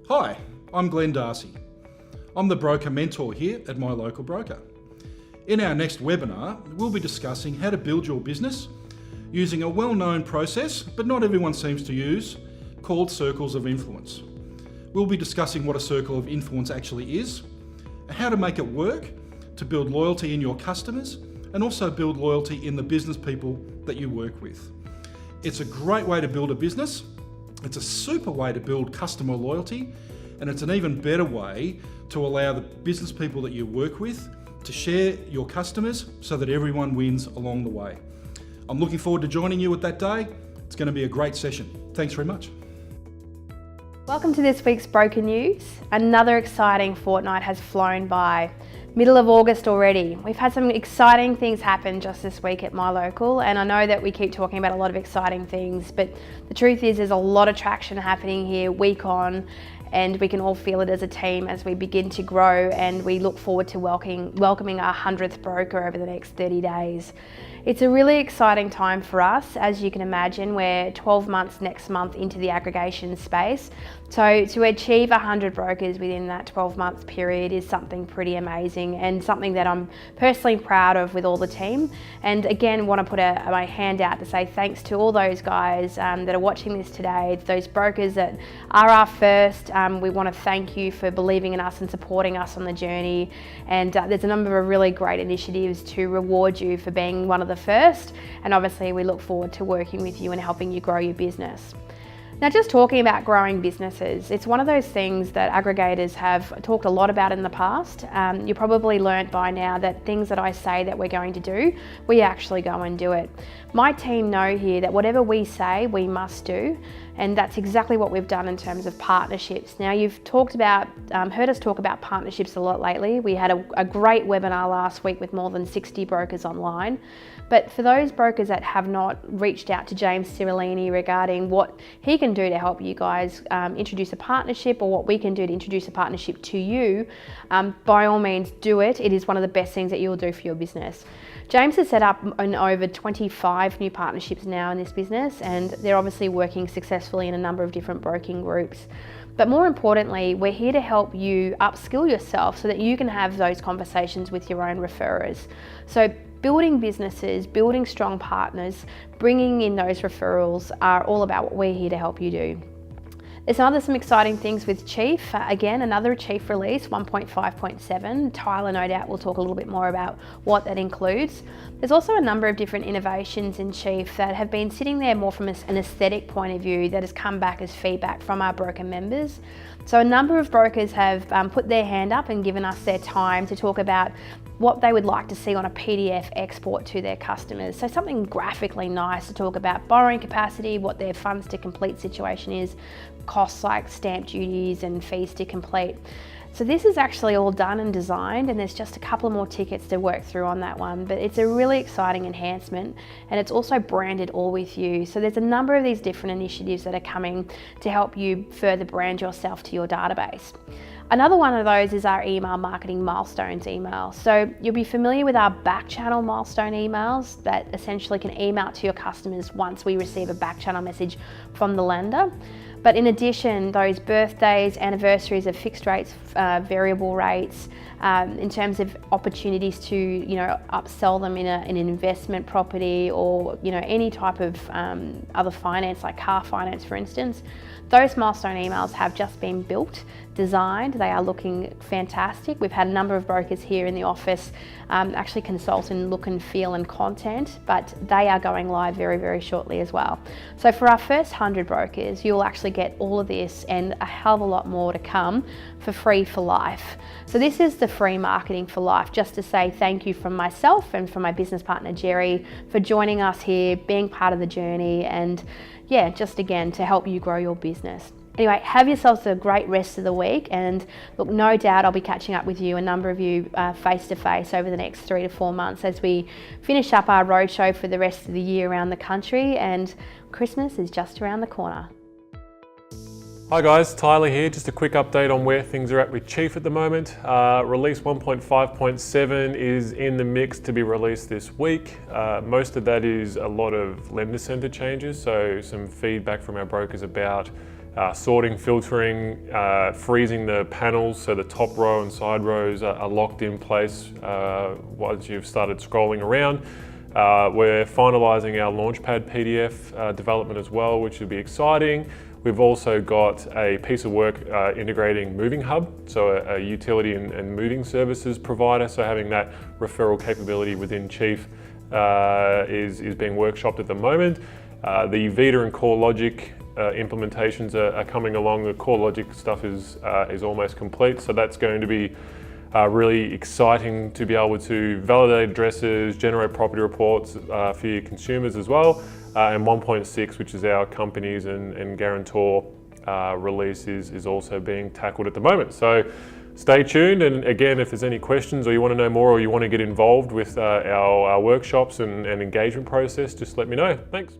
Hi, I'm Glenn Darcy. I'm the broker mentor here at my local broker. In our next webinar, we'll be discussing how to build your business using a well-known process, but not everyone seems to use, called circles of influence. We'll be discussing what a circle of influence actually is, how to make it work to build loyalty in your customers, and also build loyalty in the business people that you work with. It's a great way to build a business. It's a super way to build customer loyalty, and it's an even better way to allow the business people that you work with to share your customers so that everyone wins along the way. I'm looking forward to joining you at that day. It's going to be a great session. Thanks very much. Welcome to this week's Broker News. Another exciting fortnight has flown by. Middle of August already. We've had some exciting things happen just this week at my local, and I know that we keep talking about a lot of exciting things, but the truth is there's a lot of traction happening here week on, and we can all feel it as a team as we begin to grow, and we look forward to welcoming our 100th broker over the next 30 days. It's a really exciting time for us. As you can imagine, we're 12 months next month into the aggregation space. So to achieve 100 brokers within that 12-month period is something pretty amazing and something that I'm personally proud of with all the team. And again, want to put my hand out to say thanks to all those guys that are watching this today, those brokers that are our first. We want to thank you for believing in us and supporting us on the journey. And there's a number of really great initiatives to reward you for being one of the first, and obviously we look forward to working with you and helping you grow your business. Now, just talking about growing businesses, it's one of those things that aggregators have talked a lot about in the past. You probably learnt by now that things that I say that we're going to do, we actually go and do it. My team know here that whatever we say, we must do, and that's exactly what we've done in terms of partnerships. Now, you've heard us talk about partnerships a lot lately. We had a great webinar last week with more than 60 brokers online. But for those brokers that have not reached out to James Cirillini regarding what he can do to help you guys introduce a partnership, or what we can do to introduce a partnership to you, by all means do it. It is one of the best things that you'll do for your business. James has set up over 25 new partnerships now in this business, and they're obviously working successfully in a number of different broking groups. But more importantly, we're here to help you upskill yourself so that you can have those conversations with your own referrers. So building businesses, building strong partners, bringing in those referrals are all about what we're here to help you do. There's some exciting things with Chief. Again, another Chief release, 1.5.7. Tyler, no doubt, will talk a little bit more about what that includes. There's also a number of different innovations in Chief that have been sitting there more from an aesthetic point of view that has come back as feedback from our broker members. So a number of brokers have put their hand up and given us their time to talk about what they would like to see on a PDF export to their customers. So something graphically nice to talk about borrowing capacity, what their funds to complete situation is, costs like stamp duties and fees to complete. So this is actually all done and designed, and there's just a couple more tickets to work through on that one, but it's a really exciting enhancement, and it's also branded all with you. So there's a number of these different initiatives that are coming to help you further brand yourself to your database. Another one of those is our email marketing milestones email. So you'll be familiar with our back channel milestone emails that essentially can email to your customers once we receive a back channel message from the lender. But in addition, those birthdays, anniversaries of fixed rates, variable rates, in terms of opportunities to upsell them in an investment property, or any type of other finance like car finance, for instance. Those milestone emails have just been built, designed. They are looking fantastic. We've had a number of brokers here in the office actually consult in look and feel and content, but they are going live very, very shortly as well. So for our first 100 brokers, you'll actually get all of this and a hell of a lot more to come for free for life. So this is the free marketing for life, just to say thank you from myself and from my business partner Jerry for joining us here, being part of the journey, and yeah, just again to help you grow your business. Anyway, have yourselves a great rest of the week, and look, no doubt I'll be catching up with you, a number of you face to face over the next 3 to 4 months as we finish up our roadshow for the rest of the year around the country, and Christmas is just around the corner. Hi guys, Tyler here. Just a quick update on where things are at with Chief at the moment. Release 1.5.7 is in the mix to be released this week. Most of that is a lot of lender center changes, so some feedback from our brokers about sorting, filtering, freezing the panels so the top row and side rows are locked in place once you've started scrolling around. We're finalising our Launchpad PDF development as well, which will be exciting. We've also got a piece of work integrating Moving Hub, so a utility and moving services provider. So having that referral capability within Chief is being workshopped at the moment. The Vita and CoreLogic implementations are coming along. The CoreLogic stuff is almost complete, so that's going to be really exciting to be able to validate addresses, generate property reports for your consumers as well. And 1.6, which is our companies and guarantor release, is also being tackled at the moment. So stay tuned, and again, if there's any questions or you want to know more or you want to get involved with our workshops and engagement process, just let me know. Thanks.